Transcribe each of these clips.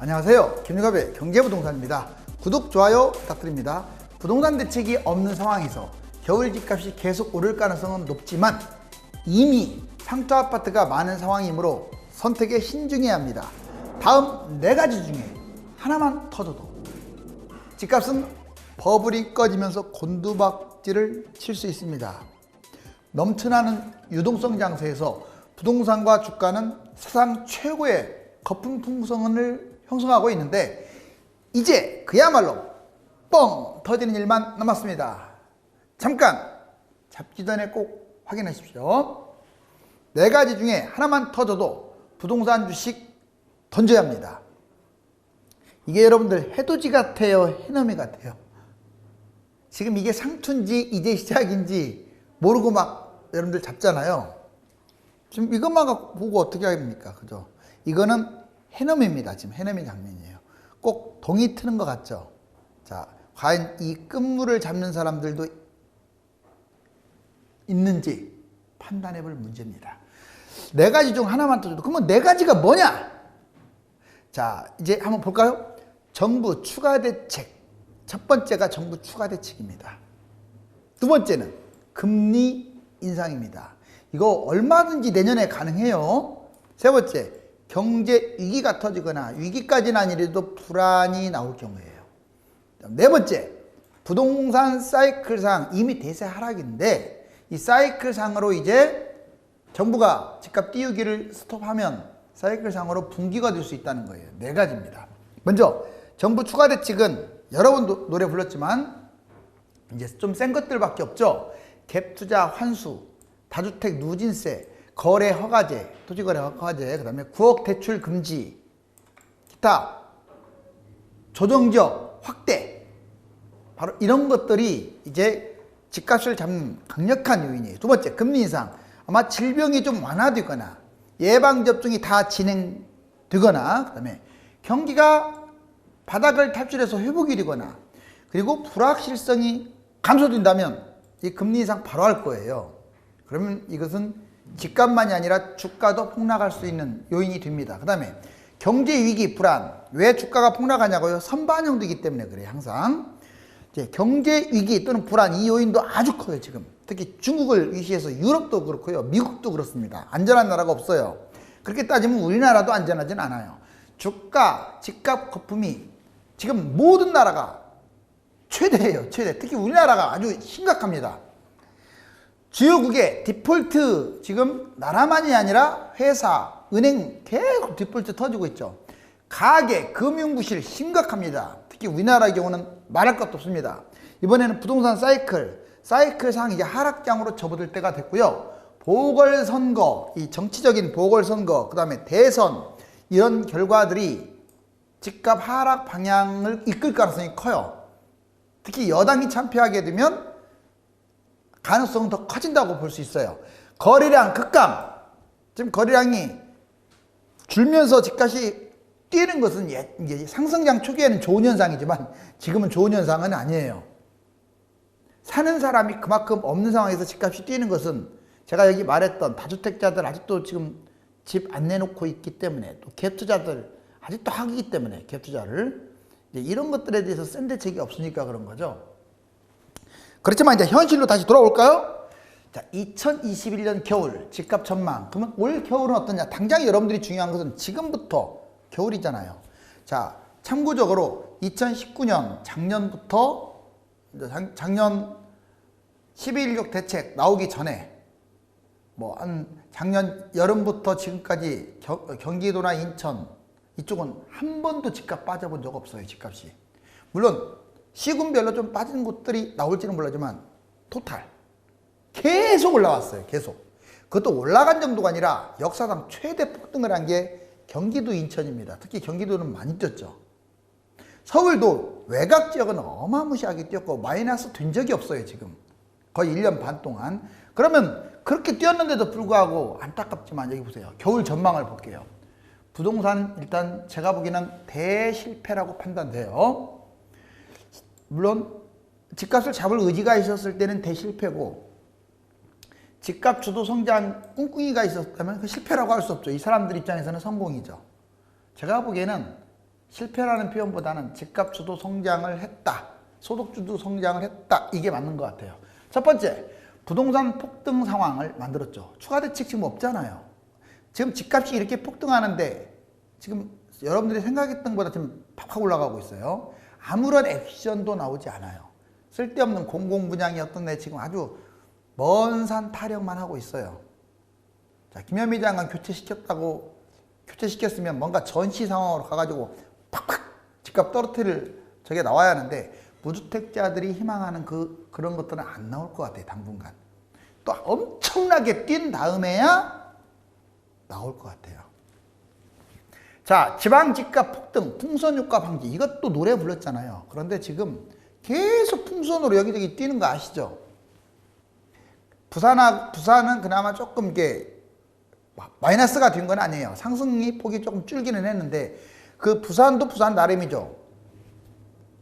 안녕하세요. 김유갑의 경제부동산입니다. 구독, 좋아요 부탁드립니다. 부동산 대책이 없는 상황에서 겨울 집값이 계속 오를 가능성은 높지만 이미 상투 아파트가 많은 상황이므로 선택에 신중해야 합니다. 다음 4가지 중에 하나만 터져도 집값은 버블이 꺼지면서 곤두박질을 칠 수 있습니다. 넘쳐나는 유동성 장세에서 부동산과 주가는 사상 최고의 거품 풍성을 형성하고 있는데 이제 그야말로 뻥 터지는 일만 남았습니다. 잠깐 잡기 전에 꼭 확인하십시오. 4가지 중에 하나만 터져도 부동산 주식 던져야 합니다. 이게 여러분들 해돋이 같아요, 해넘이 같아요? 지금 이게 상투인지 이제 시작인지 모르고 막 여러분들 잡잖아요. 지금 이것만 보고 어떻게 합니까? 그죠? 이거는 해넘입니다. 지금 해넘이 장면이에요. 꼭 동이 트는 것 같죠? 자, 과연 이 끝물을 잡는 사람들도 있는지 판단해 볼 문제입니다. 4가지 중 하나만 터져도 그러면 4가지가 뭐냐? 자, 이제 한번 볼까요? 정부 추가 대책. 첫 번째가 정부 추가 대책입니다. 두 번째는 금리 인상입니다. 이거 얼마든지 내년에 가능해요. 세 번째, 경제 위기가 터지거나 위기까지는 아니래도 불안이 나올 경우예요. 네 번째, 부동산 사이클상 이미 대세 하락인데 이 사이클상으로 이제 정부가 집값 띄우기를 스톱하면 사이클상으로 분기가 될 수 있다는 거예요. 4가지입니다. 먼저 정부 추가 대책은 여러 번 노래 불렀지만 이제 좀 센 것들밖에 없죠. 갭 투자 환수, 다주택 누진세, 거래 허가제, 토지거래 허가제, 그 다음에 9억 대출 금지, 기타 조정지역 확대, 바로 이런 것들이 이제 집값을 잡는 강력한 요인이에요. 두 번째, 금리 인상. 아마 질병이 좀 완화되거나 예방접종이 다 진행되거나 그 다음에 경기가 바닥을 탈출해서 회복이 되거나 그리고 불확실성이 감소된다면 이 금리 인상 바로 할 거예요. 그러면 이것은 집값만이 아니라 주가도 폭락할 수 있는 요인이 됩니다. 그 다음에 경제 위기 불안. 왜 주가가 폭락하냐고요? 선반영되기 때문에 그래요. 항상 이제 경제 위기 또는 불안 이 요인도 아주 커요. 지금 특히 중국을 위시해서 유럽도 그렇고요. 미국도 그렇습니다. 안전한 나라가 없어요. 그렇게 따지면 우리나라도 안전하진 않아요. 주가, 집값 거품이 지금 모든 나라가 최대예요. 최대. 특히 우리나라가 아주 심각합니다. 주요국의 디폴트 지금 나라만이 아니라 회사, 은행 계속 디폴트 터지고 있죠. 가계, 금융부실 심각합니다. 특히 우리나라의 경우는 말할 것도 없습니다. 이번에는 부동산 사이클상 이제 하락장으로 접어들 때가 됐고요. 보궐선거, 이 정치적인 보궐선거, 그 다음에 대선 이런 결과들이 집값 하락 방향을 이끌 가능성이 커요. 특히 여당이 참패하게 되면 가능성은 더 커진다고 볼 수 있어요. 거래량 급감. 지금 거래량이 줄면서 집값이 뛰는 것은 이제 상승장 초기에는 좋은 현상이지만 지금은 좋은 현상은 아니에요. 사는 사람이 그만큼 없는 상황에서 집값이 뛰는 것은 제가 여기 말했던 다주택자들 아직도 지금 집 안 내놓고 있기 때문에 또 갭투자들 아직도 하기 때문에 갭투자를 이런 것들에 대해서 센 대책이 없으니까 그런 거죠. 그렇지만 이제 현실로 다시 돌아올까요? 자, 2021년 겨울 집값 전망. 그러면 올 겨울은 어떠냐? 당장 여러분들이 중요한 것은 지금부터 겨울이잖아요. 자, 참고적으로 2019년 작년부터 작년 12.16 대책 나오기 전에 한 작년 여름부터 지금까지 경기도나 인천 이쪽은 한 번도 집값 빠져본 적 없어요. 집값이. 물론 시군별로 좀 빠진 곳들이 나올지는 몰라지만 토탈 계속 올라왔어요. 계속. 그것도 올라간 정도가 아니라 역사상 최대 폭등을 한 게 경기도 인천입니다. 특히 경기도는 많이 뛰었죠. 서울도 외곽 지역은 어마무시하게 뛰었고 마이너스 된 적이 없어요. 지금 거의 1년 반 동안. 그러면 그렇게 뛰었는데도 불구하고 안타깝지만 여기 보세요. 겨울 전망을 볼게요. 부동산 일단 제가 보기에는 대실패라고 판단돼요. 물론 집값을 잡을 의지가 있었을 때는 대실패고 집값 주도 성장 꿍꿍이가 있었다면 그 실패라고 할 수 없죠. 이 사람들 입장에서는 성공이죠. 제가 보기에는 실패라는 표현보다는 집값주도 성장을 했다, 소득주도 성장을 했다, 이게 맞는 것 같아요. 첫 번째, 부동산 폭등 상황을 만들었죠. 추가 대책 지금 없잖아요. 지금 집값이 이렇게 폭등하는데 지금 여러분들이 생각했던 것보다 지금 팍팍 올라가고 있어요. 아무런 액션도 나오지 않아요. 쓸데없는 공공분양이었던 데 지금 아주 먼 산 타령만 하고 있어요. 자, 김현미 장관 교체시켰으면 뭔가 전시 상황으로 가가지고 팍팍 집값 떨어뜨릴 저게 나와야 하는데, 무주택자들이 희망하는 그런 것들은 안 나올 것 같아요. 당분간. 또 엄청나게 뛴 다음에야 나올 것 같아요. 자, 지방 집값 폭등, 풍선 효과 방지, 이것도 노래 불렀잖아요. 그런데 지금 계속 풍선으로 여기저기 뛰는 거 아시죠? 부산은 그나마 조금 이게 마이너스가 된 건 아니에요. 상승이 폭이 조금 줄기는 했는데, 그 부산도 부산 나름이죠.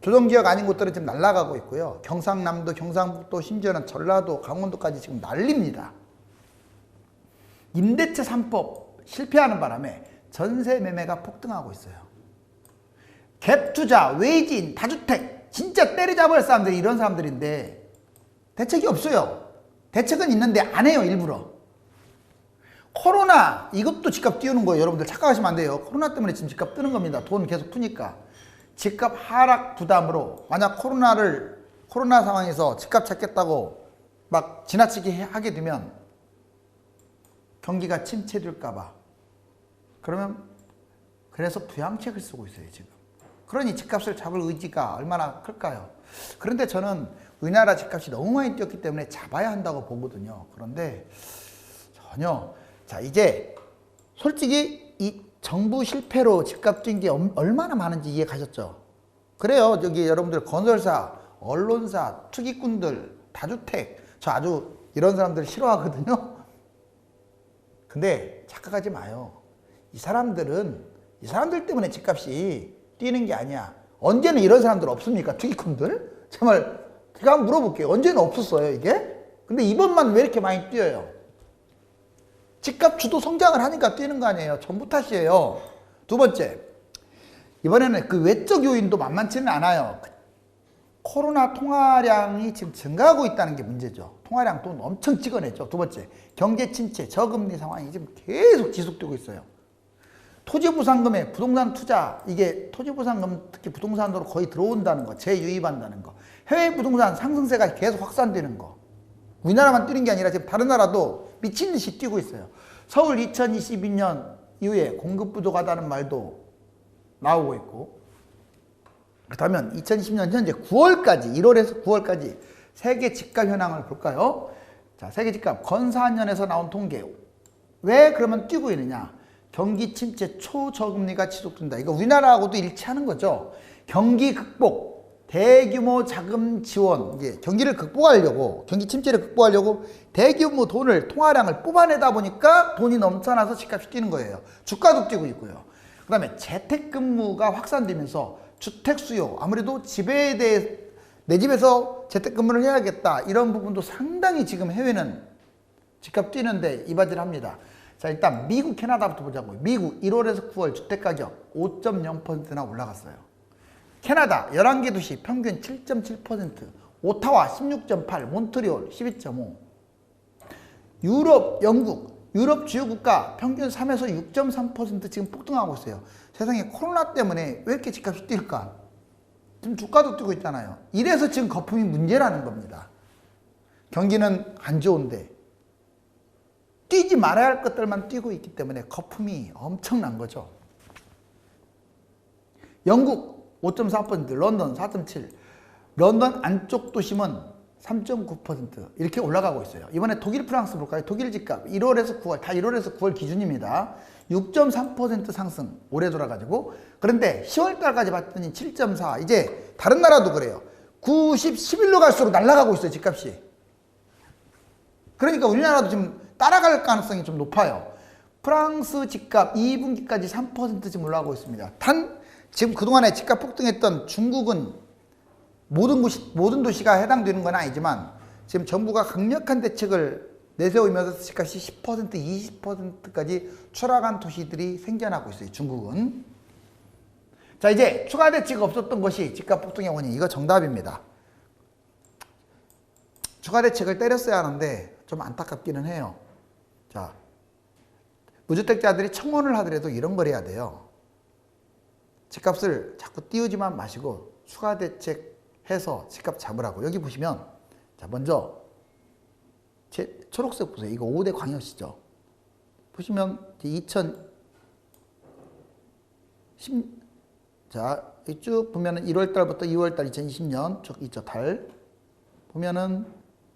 조정지역 아닌 곳들은 지금 날아가고 있고요. 경상남도, 경상북도, 심지어는 전라도, 강원도까지 지금 난립니다. 임대차 3법 실패하는 바람에 전세 매매가 폭등하고 있어요. 갭투자, 외진, 다주택, 진짜 때려잡을 사람들이 이런 사람들인데 대책이 없어요. 대책은 있는데 안 해요, 일부러. 코로나, 이것도 집값 띄우는 거예요. 여러분들 착각하시면 안 돼요. 코로나 때문에 지금 집값 뜨는 겁니다. 돈 계속 푸니까. 집값 하락 부담으로 만약 코로나 상황에서 집값 찾겠다고 막 지나치게 하게 되면 경기가 침체될까봐, 그러면 그래서 부양책을 쓰고 있어요 지금. 그러니 집값을 잡을 의지가 얼마나 클까요? 그런데 저는 우리나라 집값이 너무 많이 뛰었기 때문에 잡아야 한다고 보거든요. 그런데 전혀. 자, 이제 솔직히 이 정부 실패로 집값 뛴 게 얼마나 많은지 이해 가셨죠? 그래요. 여기 여러분들 건설사, 언론사, 투기꾼들, 다주택, 저 아주 이런 사람들 싫어하거든요. 근데 착각하지 마요. 이 사람들 때문에 집값이 뛰는 게 아니야. 언제는 이런 사람들 없습니까? 투기꾼들? 정말 제가 한번 물어볼게요. 언제는 없었어요 이게? 근데 이번만 왜 이렇게 많이 뛰어요? 집값 주도 성장을 하니까 뛰는 거 아니에요. 전부 탓이에요. 두 번째, 이번에는 그 외적 요인도 만만치는 않아요. 코로나 통화량이 지금 증가하고 있다는 게 문제죠. 통화량 돈 엄청 찍어냈죠. 두 번째, 경제 침체, 저금리 상황이 지금 계속 지속되고 있어요. 토지보상금에 부동산 투자, 이게 토지보상금 특히 부동산으로 거의 들어온다는 거, 재유입한다는 거, 해외 부동산 상승세가 계속 확산되는 거, 우리나라만 뛰는 게 아니라 지금 다른 나라도 미친 듯이 뛰고 있어요. 서울 2022년 이후에 공급 부족하다는 말도 나오고 있고, 그렇다면 2020년 현재 9월까지, 1월에서 9월까지 세계 집값 현황을 볼까요? 자, 세계 집값 건사한년에서 나온 통계. 왜 그러면 뛰고 있느냐? 경기 침체, 초저금리가 지속된다. 이거 우리나라하고도 일치하는 거죠. 경기 극복, 대규모 자금 지원, 이게 경기를 극복하려고, 경기 침체를 극복하려고 대규모 돈을, 통화량을 뽑아내다 보니까 돈이 넘쳐나서 집값이 뛰는 거예요. 주가도 뛰고 있고요. 그 다음에 재택근무가 확산되면서 주택 수요, 아무래도 집에 대해 내 집에서 재택근무를 해야겠다, 이런 부분도 상당히 지금 해외는 집값 뛰는데 이바지합니다. 자, 일단 미국, 캐나다부터 보자고요. 미국 1월에서 9월 주택가격 5.0%나 올라갔어요. 캐나다 11개 도시 평균 7.7%, 오타와 16.8%, 몬트리올 12.5%. 유럽, 영국, 유럽 주요 국가 평균 3에서 6.3% 지금 폭등하고 있어요. 세상에 코로나 때문에 왜 이렇게 집값이 뛸까? 지금 주가도 뛰고 있잖아요. 이래서 지금 거품이 문제라는 겁니다. 경기는 안 좋은데 뛰지 말아야 할 것들만 뛰고 있기 때문에 거품이 엄청난 거죠. 영국 5.4%, 런던 4.7%, 런던 안쪽 도심은 3.9% 이렇게 올라가고 있어요. 이번에 독일, 프랑스 볼까요? 독일 집값 1월에서 9월, 다 1월에서 9월 기준입니다. 6.3% 상승 올해 돌아가지고, 그런데 10월달까지 봤더니 7.4%. 이제 다른 나라도 그래요. 9, 10, 11로 갈수록 날아가고 있어요, 집값이. 그러니까 우리나라도 지금 따라갈 가능성이 좀 높아요. 프랑스 집값 2분기까지 3% 지금 올라가고 있습니다. 단 지금 그동안에 집값 폭등했던 중국은 모든 도시가 해당되는 건 아니지만 지금 정부가 강력한 대책을 내세우면서 집값이 10%, 20%까지 추락한 도시들이 생겨나고 있어요. 중국은. 자, 이제 추가 대치가 없었던 것이 집값 폭등의 원인. 이거 정답입니다. 추가 대책을 때렸어야 하는데 좀 안타깝기는 해요. 자, 무주택자들이 청원을 하더라도 이런 걸 해야 돼요. 집값을 자꾸 띄우지만 마시고 추가 대책해서 집값 잡으라고. 여기 보시면, 자, 먼저 제 초록색 보세요. 이거 5대 광역시죠. 보시면 2010, 자, 쭉 보면은 1월달부터 2월달 2020년 쭉 있죠. 달 보면은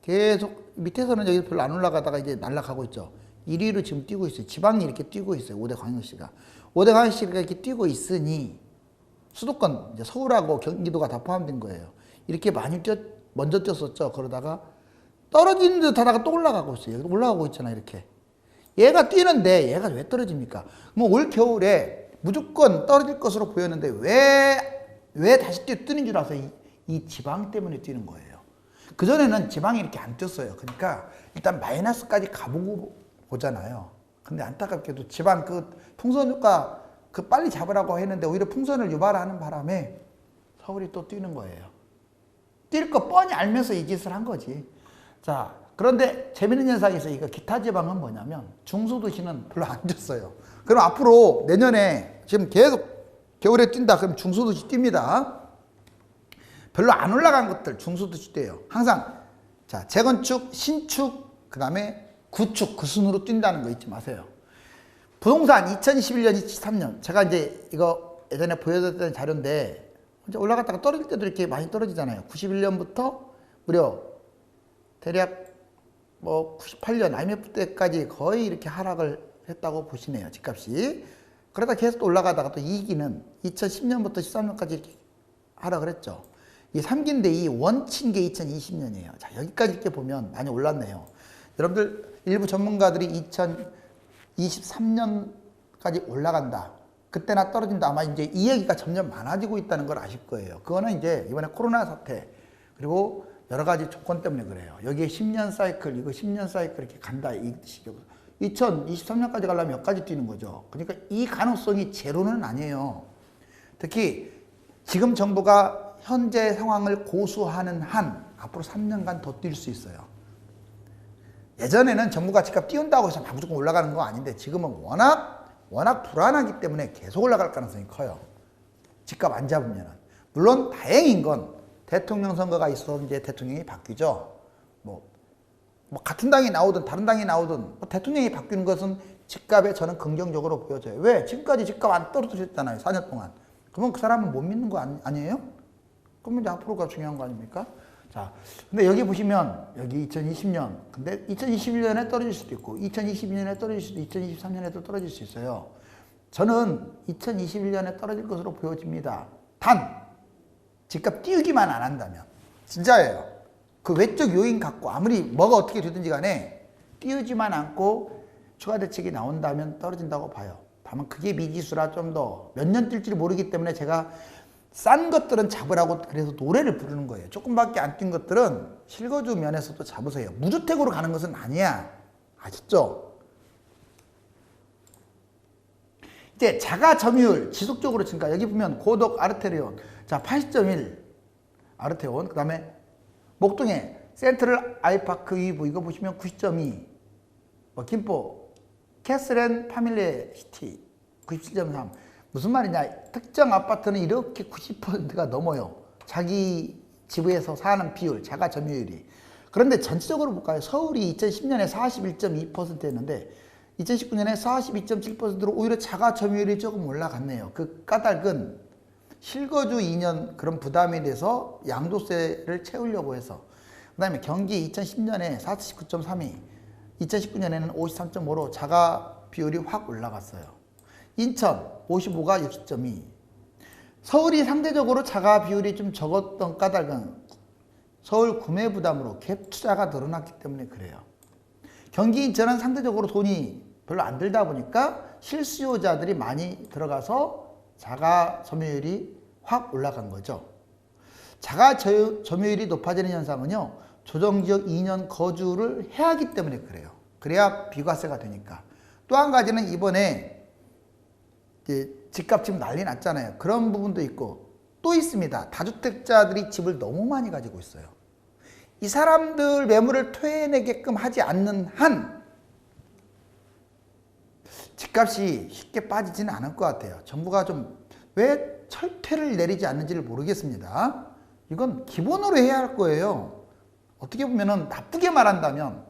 계속 밑에서는 여기 별로 안 올라가다가 이제 날아가고 있죠. 1위로 지금 뛰고 있어요. 지방이 이렇게 뛰고 있어요. 5대 광역시가. 5대 광역시가 이렇게 뛰고 있으니 수도권, 이제 서울하고 경기도가 다 포함된 거예요. 이렇게 많이 먼저 뛰었었죠. 그러다가 떨어지는 듯 하다가 또 올라가고 있어요. 올라가고 있잖아요. 이렇게. 얘가 뛰는데 얘가 왜 떨어집니까? 뭐 올 겨울에 무조건 떨어질 것으로 보였는데 왜 다시 뛰는 줄 알아서 이 지방 때문에 뛰는 거예요. 그전에는 지방이 이렇게 안 뛰었어요. 그러니까 일단 마이너스까지 가보고 보잖아요. 근데 안타깝게도 지방 그 풍선 효과 그 빨리 잡으라고 했는데 오히려 풍선을 유발하는 바람에 서울이 또 뛰는 거예요. 뛸 거 뻔히 알면서 이 짓을 한 거지. 자, 그런데 재밌는 현상이 있어요. 이거 기타 지방은 뭐냐면 중소도시는 별로 안 뛰었어요. 그럼 앞으로 내년에 지금 계속 겨울에 뛴다. 그럼 중소도시 뜁니다. 별로 안 올라간 것들 중소도시 뛰어요. 항상 자, 재건축, 신축, 그 다음에 구축, 그 순으로 뛴다는 거 잊지 마세요. 부동산 2021년, 23년 제가 이제 이거 예전에 보여드렸던 자료인데 이제 올라갔다가 떨어질 때도 이렇게 많이 떨어지잖아요. 91년부터 무려 대략 뭐 98년 IMF 때까지 거의 이렇게 하락을 했다고 보시네요. 집값이. 그러다 계속 올라가다가 또 2기는 2010년부터 13년까지 이렇게 하락을 했죠. 이 3기인데 이 원친 게 2020년이에요. 자, 여기까지 이렇게 보면 많이 올랐네요. 여러분들 일부 전문가들이 2023년까지 올라간다. 그때나 떨어진다. 아마 이제 이 얘기가 점점 많아지고 있다는 걸 아실 거예요. 그거는 이제 이번에 코로나 사태 그리고 여러 가지 조건 때문에 그래요. 여기에 10년 사이클, 이거 10년 사이클 이렇게 간다. 이 뜻이죠. 2023년까지 가려면 몇 가지 뛰는 거죠. 그러니까 이 가능성이 제로는 아니에요. 특히 지금 정부가 현재 상황을 고수하는 한 앞으로 3년간 더 뛸 수 있어요. 예전에는 정부가 집값 띄운다고 해서 무조건 올라가는 거 아닌데 지금은 워낙 불안하기 때문에 계속 올라갈 가능성이 커요. 집값 안 잡으면은. 물론 다행인 건 대통령 선거가 있어서 이제 대통령이 바뀌죠. 뭐 같은 당이 나오든 다른 당이 나오든 뭐 대통령이 바뀌는 것은 집값에 저는 긍정적으로 보여져요. 왜? 지금까지 집값 안 떨어뜨렸잖아요. 4년 동안. 그러면 그 사람은 못 믿는 거 아니에요? 그러면 이제 앞으로가 중요한 거 아닙니까? 자, 근데 여기 보시면 여기 2020년, 근데 2021년에 떨어질 수도 있고 2022년에 떨어질 수도 있고 2023년에도 떨어질 수 있어요. 저는 2021년에 떨어질 것으로 보여집니다. 단 집값 띄우기만 안 한다면 진짜예요. 그 외적 요인 갖고 아무리 뭐가 어떻게 되든지 간에 띄우지만 않고 추가 대책이 나온다면 떨어진다고 봐요. 다만 그게 미지수라 좀 더 몇 년 뛸지 모르기 때문에 제가 싼 것들은 잡으라고 그래서 노래를 부르는 거예요. 조금밖에 안 뛴 것들은 실거주 면에서도 잡으세요. 무주택으로 가는 것은 아니야. 아셨죠? 이제 자가 점유율 지속적으로 증가. 여기 보면 고덕 아르테리온. 자, 80.1 아르테온. 그 다음에 목동에 센트럴 아이파크 위브 이거 보시면 90.2. 뭐 김포 캐슬앤 파밀리 시티 97.3. 무슨 말이냐. 특정 아파트는 이렇게 90%가 넘어요. 자기 지부에서 사는 비율, 자가 점유율이. 그런데 전체적으로 볼까요? 서울이 2010년에 41.2%였는데 2019년에 42.7%로 오히려 자가 점유율이 조금 올라갔네요. 그 까닭은 실거주 2년 그런 부담이 돼서 양도세를 채우려고 해서. 그 다음에 경기 2010년에 49.32, 2019년에는 53.5로 자가 비율이 확 올라갔어요. 인천 55가 60.2. 서울이 상대적으로 자가 비율이 좀 적었던 까닭은 서울 구매 부담으로 갭 투자가 늘어났기 때문에 그래요. 경기 인천은 상대적으로 돈이 별로 안 들다 보니까 실수요자들이 많이 들어가서 자가 점유율이 확 올라간 거죠. 자가 점유율이 높아지는 현상은요, 조정지역 2년 거주를 해야 하기 때문에 그래요. 그래야 비과세가 되니까. 또 한 가지는 이번에 집값 지금 난리 났잖아요. 그런 부분도 있고 또 있습니다. 다주택자들이 집을 너무 많이 가지고 있어요. 이 사람들 매물을 토해내게끔 하지 않는 한 집값이 쉽게 빠지지는 않을 것 같아요. 정부가 좀 왜 철퇴를 내리지 않는지를 모르겠습니다. 이건 기본으로 해야 할 거예요. 어떻게 보면은 나쁘게 말한다면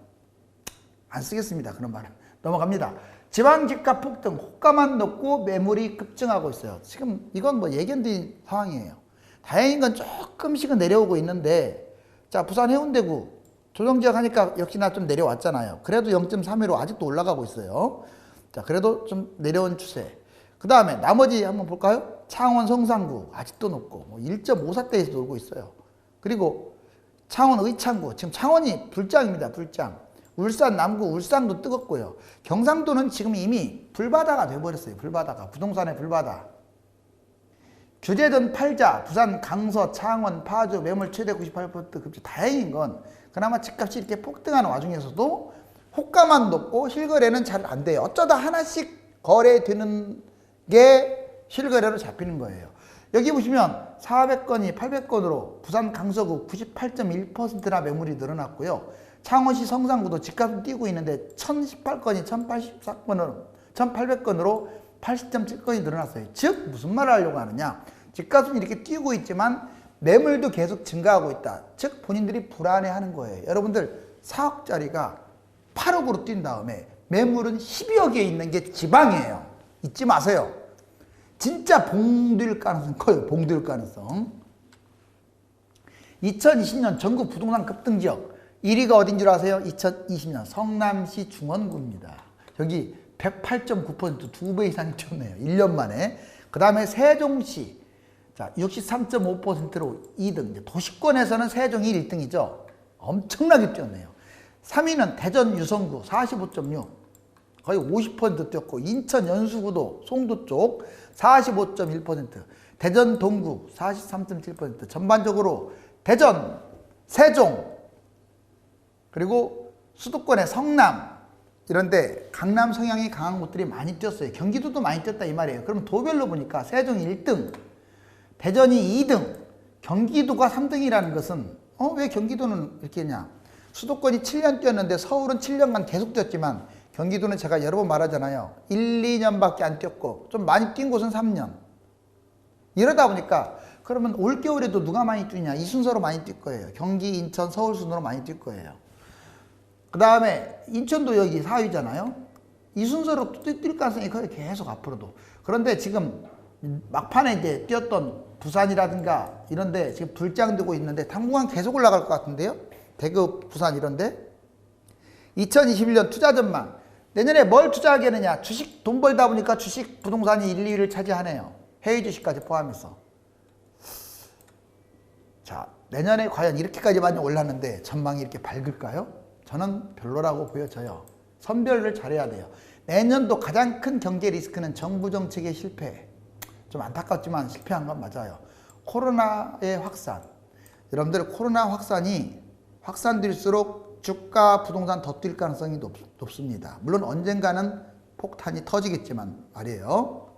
안 쓰겠습니다. 그런 말은 넘어갑니다. 지방 집값 폭등, 호가만 높고 매물이 급증하고 있어요. 지금 이건 뭐 예견된 상황이에요. 다행인 건 조금씩은 내려오고 있는데, 자, 부산 해운대구 조정지역 하니까 역시나 좀 내려왔잖아요. 그래도 0.3회로 아직도 올라가고 있어요. 자, 그래도 좀 내려온 추세. 그 다음에 나머지 한번 볼까요? 창원 성산구 아직도 높고 뭐 1.54대에서 놀고 있어요. 그리고 창원 의창구, 지금 창원이 불장입니다. 불장. 울산 남구, 울산도 뜨겁고요. 경상도는 지금 이미 불바다가 돼버렸어요. 불바다가. 부동산의 불바다. 규제전 팔자, 부산, 강서, 창원, 파주 매물 최대 98% 급증. 다행인 건 그나마 집값이 이렇게 폭등하는 와중에서도 호가만 높고 실거래는 잘 안 돼요. 어쩌다 하나씩 거래되는 게 실거래로 잡히는 거예요. 여기 보시면 400건이 800건으로 부산 강서구 98.1%나 매물이 늘어났고요. 창원시 성산구도 집값은 뛰고 있는데 1018건이 1084건으로 1800건으로 80.7건이 늘어났어요. 즉 무슨 말을 하려고 하느냐, 집값은 이렇게 뛰고 있지만 매물도 계속 증가하고 있다. 즉 본인들이 불안해하는 거예요. 여러분들 4억짜리가 8억으로 뛴 다음에 매물은 12억에 있는 게 지방이에요. 잊지 마세요. 진짜 봉될 가능성 커요. 봉될 가능성. 2020년 전국 부동산 급등 지역 1위가 어딘 줄 아세요? 2020년 성남시 중원구입니다. 여기 108.9% 2배 이상이 뛰었네요. 1년 만에. 그 다음에 세종시, 자, 63.5%로 2등. 도시권에서는 세종이 1등이죠. 엄청나게 뛰었네요. 3위는 대전 유성구 45.6, 거의 50% 뛰었고, 인천 연수구도 송도 쪽 45.1%, 대전 동구 43.7%, 전반적으로 대전, 세종, 그리고 수도권의 성남, 이런데 강남 성향이 강한 곳들이 많이 뛰었어요. 경기도도 많이 뛰었다 이 말이에요. 그럼 도별로 보니까 세종이 1등, 대전이 2등, 경기도가 3등이라는 것은 왜 경기도는 이렇게 했냐. 수도권이 7년 뛰었는데 서울은 7년간 계속 뛰었지만 경기도는 제가 여러 번 말하잖아요. 1, 2년밖에 안 뛰었고 좀 많이 뛴 곳은 3년. 이러다 보니까 그러면 올겨울에도 누가 많이 뛰냐. 이 순서로 많이 뛸 거예요. 경기, 인천, 서울 순으로 많이 뛸 거예요. 그 다음에 인천도 여기 4위잖아요. 이 순서로 뛸 가능성이 커요. 계속 앞으로도. 그런데 지금 막판에 이제 뛰었던 부산이라든가 이런데 지금 불장되고 있는데 당분간 계속 올라갈 것 같은데요. 대구, 부산 이런데. 2021년 투자 전망. 내년에 뭘 투자하겠느냐. 주식 돈 벌다 보니까 주식 부동산이 1, 2위를 차지하네요. 해외 주식까지 포함해서. 자, 내년에 과연 이렇게까지 많이 올랐는데 전망이 이렇게 밝을까요? 저는 별로라고 보여져요. 선별을 잘해야 돼요. 내년도 가장 큰 경제 리스크는 정부 정책의 실패. 좀 안타깝지만 실패한 건 맞아요. 코로나의 확산. 여러분들 코로나 확산이 확산될수록 주가 부동산 더 뛸 가능성이 높습니다. 물론 언젠가는 폭탄이 터지겠지만 말이에요.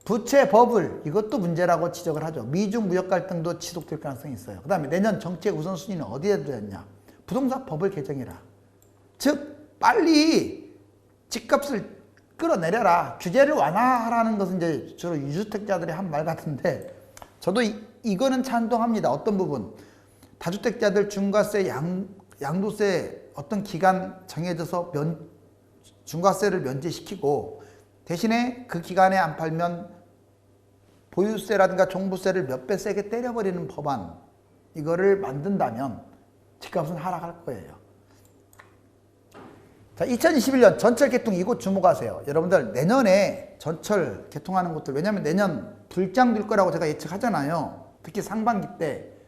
부채 버블, 이것도 문제라고 지적을 하죠. 미중 무역 갈등도 지속될 가능성이 있어요. 그 다음에 내년 정책 우선순위는 어디에 두었냐. 부동산 법을 개정해라. 즉 빨리 집값을 끌어내려라. 규제를 완화하라는 것은 이제 주로 유주택자들이 한 말 같은데 저도 이거는 찬동합니다. 어떤 부분. 다주택자들 중과세, 양도세 어떤 기간 정해져서 중과세를 면제시키고 대신에 그 기간에 안 팔면 보유세라든가 종부세를 몇 배 세게 때려버리는 법안, 이거를 만든다면 집값은 하락할 거예요. 자, 2021년 전철 개통 이곳 주목하세요. 여러분들 내년에 전철 개통하는 곳들, 왜냐하면 내년 불장될 거라고 제가 예측하잖아요. 특히 상반기 때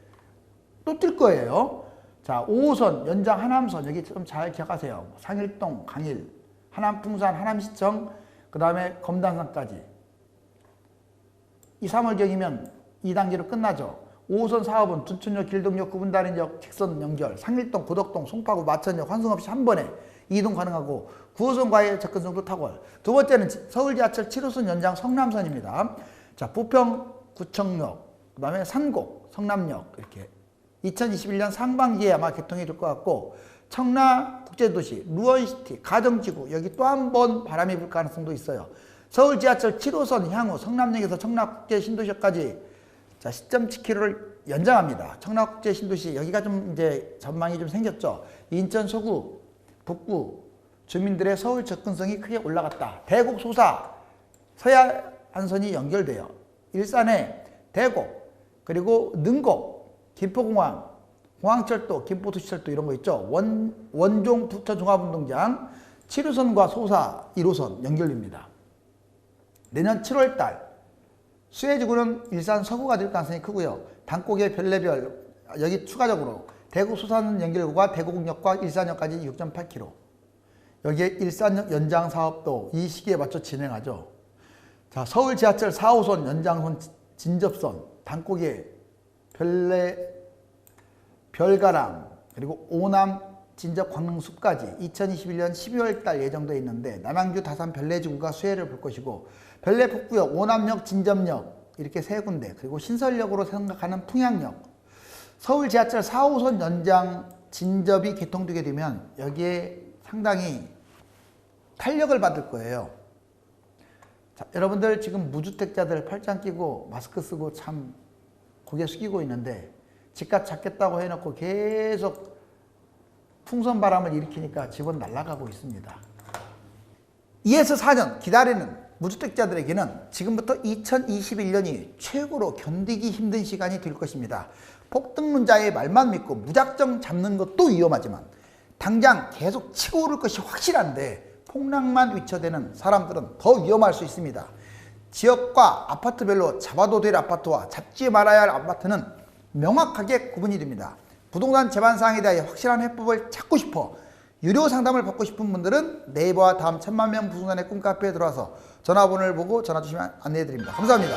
또 뛸 거예요. 자, 5호선 연장 하남선, 여기 좀 잘 기억하세요. 상일동, 강일, 하남풍산, 하남시청, 그 다음에 검단산까지. 2, 3월경이면 2단계로 끝나죠. 5호선 사업은 둔촌역, 길동역, 구분다리역, 직선 연결, 상일동, 고덕동, 송파구, 마천역, 환승 없이 한 번에 이동 가능하고 9호선과의 접근성도 탁월. 두 번째는 서울 지하철 7호선 연장 성남선입니다. 자, 부평 구청역, 그 다음에 산곡, 성남역 이렇게 2021년 상반기에 아마 개통이 될 것 같고 청라 국제도시, 루원시티, 가정지구 여기 또 한 번 바람이 불 가능성도 있어요. 서울 지하철 7호선 향후 성남역에서 청라국제신도시까지 자, 10.7km를 연장합니다. 청라국제신도시 여기가 좀 이제 전망이 좀 생겼죠. 인천 서구, 북구 주민들의 서울 접근성이 크게 올라갔다. 대곡 소사 서해안선이 연결돼요. 일산에 대곡 그리고 능곡, 김포공항, 공항철도, 김포도시철도 이런 거 있죠. 원종 부처종합운동장 7호선과 소사 1호선 연결됩니다. 내년 7월달 수혜지구는 일산 서구가 될 가능성이 크고요. 단곡의 별내별 여기 추가적으로 대구 소산 연결구가 대곡역과 일산역까지 6.8km. 여기에 일산역 연장 사업도 이 시기에 맞춰 진행하죠. 자, 서울 지하철 4호선 연장선 진접선 단곡의 별가랑 그리고 오남 진접 광릉숲까지 2021년 12월 달 예정되어 있는데 남양주 다산 별내지구가 수혜를 볼 것이고 별내 북구역, 오남역, 진접역 이렇게 세 군데 그리고 신설역으로 생각하는 풍양역 서울 지하철 4호선 연장 진접이 개통되게 되면 여기에 상당히 탄력을 받을 거예요. 자, 여러분들 지금 무주택자들 팔짱 끼고 마스크 쓰고 참 고개 숙이고 있는데 집값 잡겠다고 해놓고 계속 풍선 바람을 일으키니까 집은 날아가고 있습니다. 2에서 4년 기다리는 무주택자들에게는 지금부터 2021년이 최고로 견디기 힘든 시간이 될 것입니다. 폭등론자의 말만 믿고 무작정 잡는 것도 위험하지만 당장 계속 치고 오를 것이 확실한데 폭락만 위쳐대는 사람들은 더 위험할 수 있습니다. 지역과 아파트별로 잡아도 될 아파트와 잡지 말아야 할 아파트는 명확하게 구분이 됩니다. 부동산 재반사항에 대해 확실한 해법을 찾고 싶어 유료 상담을 받고 싶은 분들은 네이버와 다음 1000만 명 부동산의 꿈카페에 들어와서 전화번호를 보고 전화 주시면 안내해 드립니다. 감사합니다.